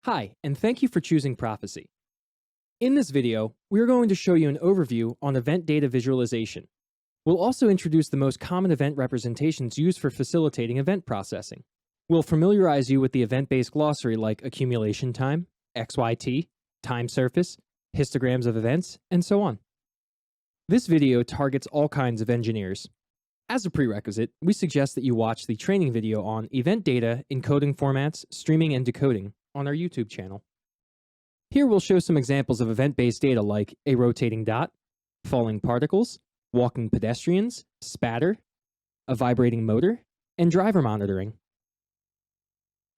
Hi, and thank you for choosing Prophecy. In this video, we're going to show you an overview on event data visualization. We'll also introduce the most common event representations used for facilitating event processing. We'll familiarize you with the event-based glossary like accumulation time, XYT, timesurface, histograms of events, and so on. This video targets all kinds of engineers. As a prerequisite, we suggest that you watch the training video on event data, encoding formats, streaming, and decoding on our YouTube channel. Here we'll show some examples of event-based data like a rotating dot, falling particles, walking pedestrians, spatter, a vibrating motor, and driver monitoring.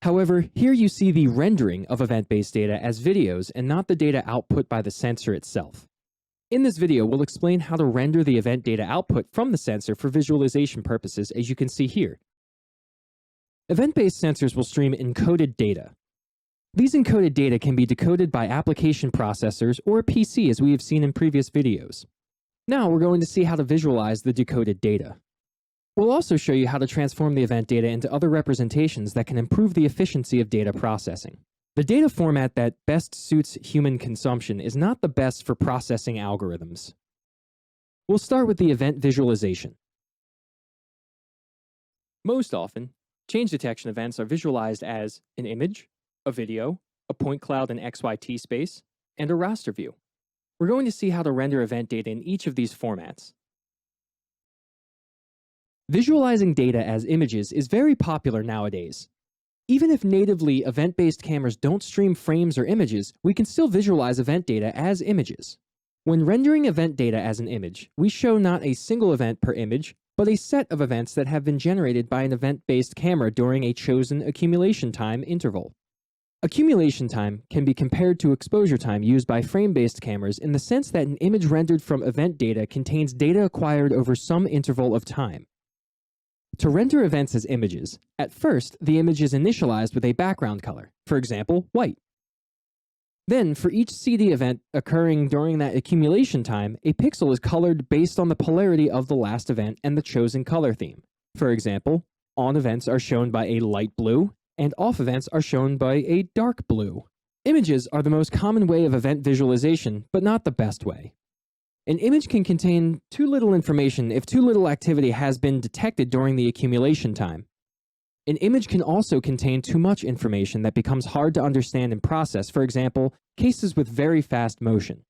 However, here you see the rendering of event-based data as videos and not the data output by the sensor itself. In this video, we'll explain how to render the event data output from the sensor for visualization purposes, as you can see here. Event-based sensors will stream encoded data. These encoded data can be decoded by application processors or a PC, as we have seen in previous videos. Now we're going to see how to visualize the decoded data. We'll also show you how to transform the event data into other representations that can improve the efficiency of data processing. The data format that best suits human consumption is not the best for processing algorithms. We'll start with the event visualization. Most often, change detection events are visualized as an image, a video, a point cloud in XYT space, and a raster view. We're going to see how to render event data in each of these formats. Visualizing data as images is very popular nowadays. Even if natively event-based cameras don't stream frames or images, we can still visualize event data as images. When rendering event data as an image, we show not a single event per image, but a set of events that have been generated by an event-based camera during a chosen accumulation time interval. Accumulation time can be compared to exposure time used by frame-based cameras in the sense that an image rendered from event data contains data acquired over some interval of time. To render events as images, at first, the image is initialized with a background color, for example, white. Then, for each CD event occurring during that accumulation time, a pixel is colored based on the polarity of the last event and the chosen color theme. For example, on events are shown by a light blue, and off events are shown by a dark blue. Images are the most common way of event visualization, but not the best way. An image can contain too little information if too little activity has been detected during the accumulation time. An image can also contain too much information that becomes hard to understand and process, for example, cases with very fast motion.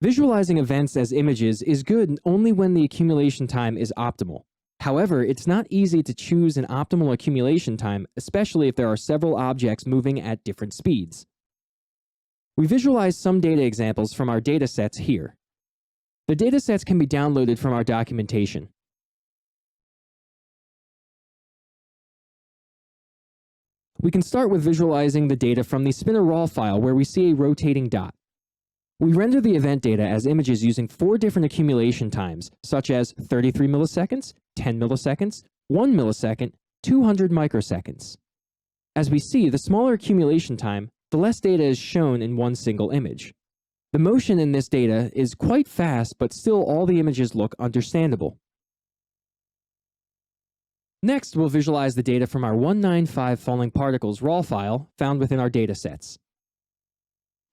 Visualizing events as images is good only when the accumulation time is optimal. However, it's not easy to choose an optimal accumulation time, especially if there are several objects moving at different speeds. We visualize some data examples from our datasets here. The datasets can be downloaded from our documentation. We can start with visualizing the data from the spinner raw file where we see a rotating dot. We render the event data as images using 4 different accumulation times, such as 33 milliseconds, 10 milliseconds, 1 millisecond, 200 microseconds. As we see, the smaller accumulation time, the less data is shown in one single image. The motion in this data is quite fast, but still all the images look understandable. Next, we'll visualize the data from our 195 falling particles raw file found within our datasets.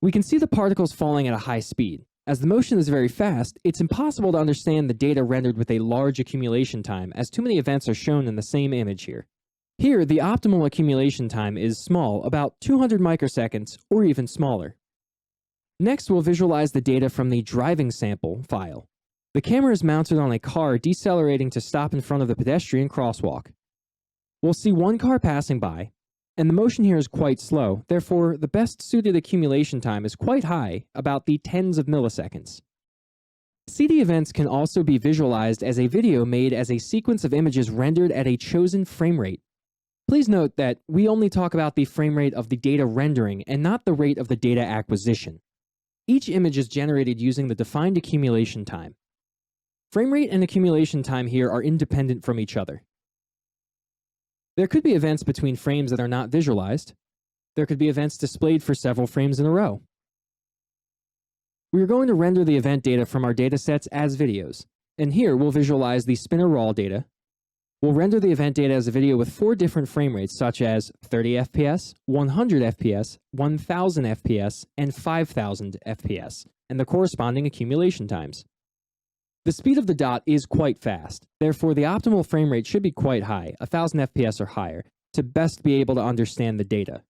We can see the particles falling at a high speed. As the motion is very fast, it's impossible to understand the data rendered with a large accumulation time, as too many events are shown in the same image here. Here, the optimal accumulation time is small, about 200 microseconds, or even smaller. Next, we'll visualize the data from the driving sample file. The camera is mounted on a car decelerating to stop in front of the pedestrian crosswalk. We'll see one car passing by, and the motion here is quite slow, therefore the best suited accumulation time is quite high, about the tens of milliseconds. CD events can also be visualized as a video made as a sequence of images rendered at a chosen frame rate. Please note that we only talk about the frame rate of the data rendering and not the rate of the data acquisition. Each image is generated using the defined accumulation time. Frame rate and accumulation time here are independent from each other. There could be events between frames that are not visualized. There could be events displayed for several frames in a row. We are going to render the event data from our datasets as videos, and here we'll visualize the spinner raw data. We'll render the event data as a video with 4 different frame rates, such as 30 FPS, 100 FPS, 1000 FPS, and 5000 FPS, and the corresponding accumulation times. The speed of the dot is quite fast, therefore the optimal frame rate should be quite high, 1000 FPS or higher, to best be able to understand the data.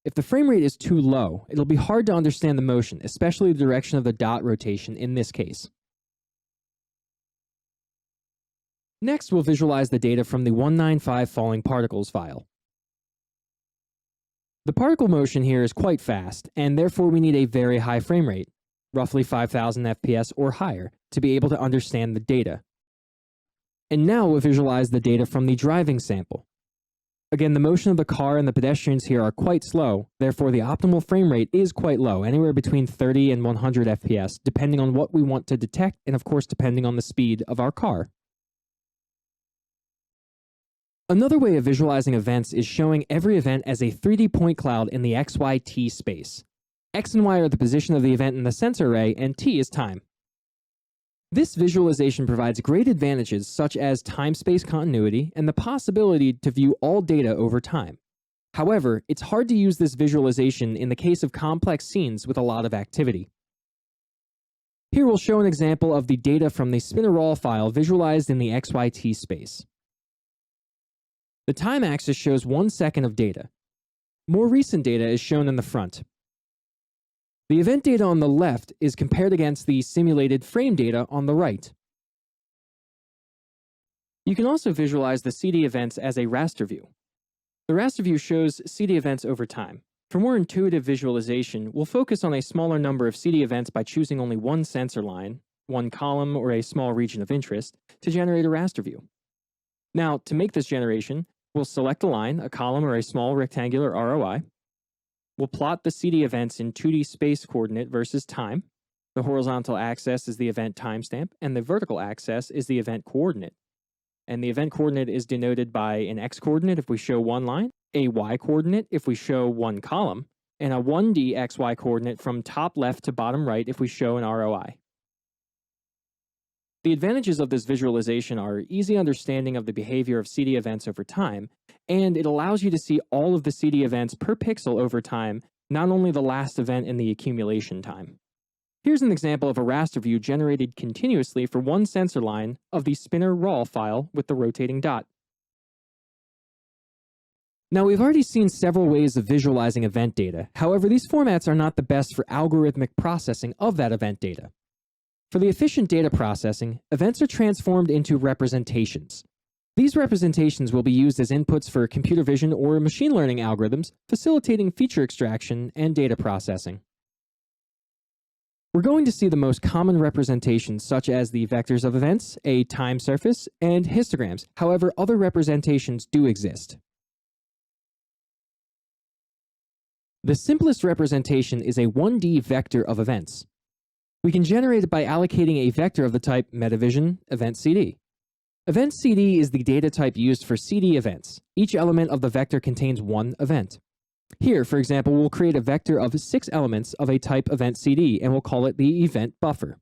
If the frame rate is too low, it'll be hard to understand the motion, especially the direction of the dot rotation in this case. Next, we'll visualize the data from the 195 falling particles file. The particle motion here is quite fast, and therefore we need a very high frame rate, roughly 5000 FPS or higher, to be able to understand the data. And now we'll visualize the data from the driving sample. Again, the motion of the car and the pedestrians here are quite slow, therefore the optimal frame rate is quite low, anywhere between 30 and 100 FPS, depending on what we want to detect and of course depending on the speed of our car. Another way of visualizing events is showing every event as a 3D point cloud in the XYT space. X and Y are the position of the event in the sensor array, and T is time. This visualization provides great advantages such as time-space continuity and the possibility to view all data over time. However, it's hard to use this visualization in the case of complex scenes with a lot of activity. Here we'll show an example of the data from the spinner raw file visualized in the XYT space. The time axis shows 1 second of data. More recent data is shown in the front. The event data on the left is compared against the simulated frame data on the right. You can also visualize the CD events as a raster view. The raster view shows CD events over time. For more intuitive visualization, we'll focus on a smaller number of CD events by choosing only one sensor line, one column, or a small region of interest to generate a raster view. Now, to make this generation, we'll select a line, a column, or a small rectangular ROI. We'll plot the CD events in 2D space coordinate versus time. The horizontal axis is the event timestamp, and the vertical axis is the event coordinate. And the event coordinate is denoted by an X coordinate if we show one line, a Y coordinate if we show one column, and a 1D XY coordinate from top left to bottom right if we show an ROI. The advantages of this visualization are easy understanding of the behavior of CD events over time, and it allows you to see all of the CD events per pixel over time, not only the last event in the accumulation time. Here's an example of a raster view generated continuously for one sensor line of the spinner raw file with the rotating dot. Now, we've already seen several ways of visualizing event data. However, these formats are not the best for algorithmic processing of that event data. For the efficient data processing, events are transformed into representations. These representations will be used as inputs for computer vision or machine learning algorithms, facilitating feature extraction and data processing. We're going to see the most common representations such as the vectors of events, a time surface, and histograms. However, other representations do exist. The simplest representation is a 1D vector of events. We can generate it by allocating a vector of the type Metavision event CD. Event CD is the data type used for CD events. Each element of the vector contains one event. Here, for example, we'll create a vector of 6 elements of a type event CD, and we'll call it the event buffer.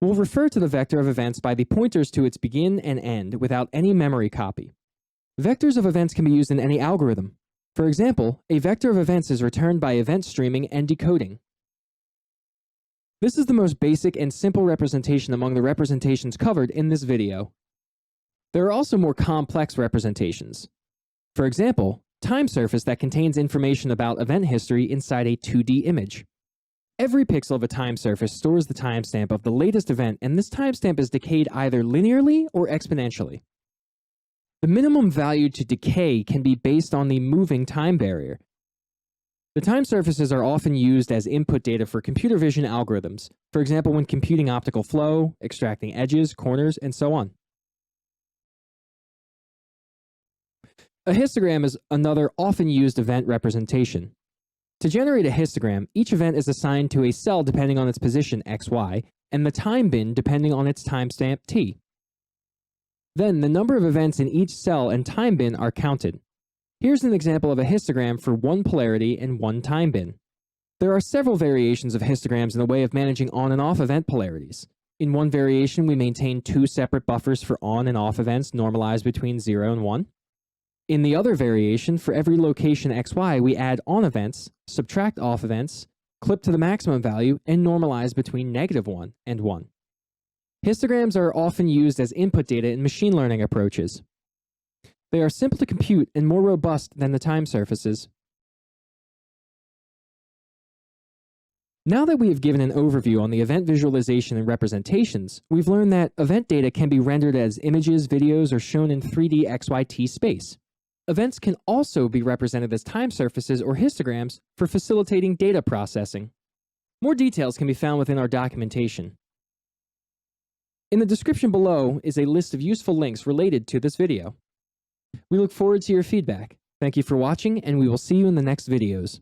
We'll refer to the vector of events by the pointers to its begin and end without any memory copy. Vectors of events can be used in any algorithm. For example, a vector of events is returned by event streaming and decoding. This is the most basic and simple representation among the representations covered in this video. There are also more complex representations. For example, time surface that contains information about event history inside a 2D image. Every pixel of a time surface stores the timestamp of the latest event, and this timestamp is decayed either linearly or exponentially. The minimum value to decay can be based on the moving time barrier. The time surfaces are often used as input data for computer vision algorithms, for example when computing optical flow, extracting edges, corners, and so on. A histogram is another often used event representation. To generate a histogram, each event is assigned to a cell depending on its position XY, and the time bin depending on its timestamp T. Then the number of events in each cell and time bin are counted. Here's an example of a histogram for one polarity and one time bin. There are several variations of histograms in the way of managing on and off event polarities. In one variation, we maintain two separate buffers for on and off events normalized between 0 and 1. In the other variation, for every location xy, we add on events, subtract off events, clip to the maximum value, and normalize between -1 and 1. Histograms are often used as input data in machine learning approaches. They are simple to compute and more robust than the time surfaces. Now that we have given an overview on the event visualization and representations, we've learned that event data can be rendered as images, videos, or shown in 3D XYT space. Events can also be represented as time surfaces or histograms for facilitating data processing. More details can be found within our documentation. In the description below is a list of useful links related to this video. We look forward to your feedback. Thank you for watching, and we will see you in the next videos.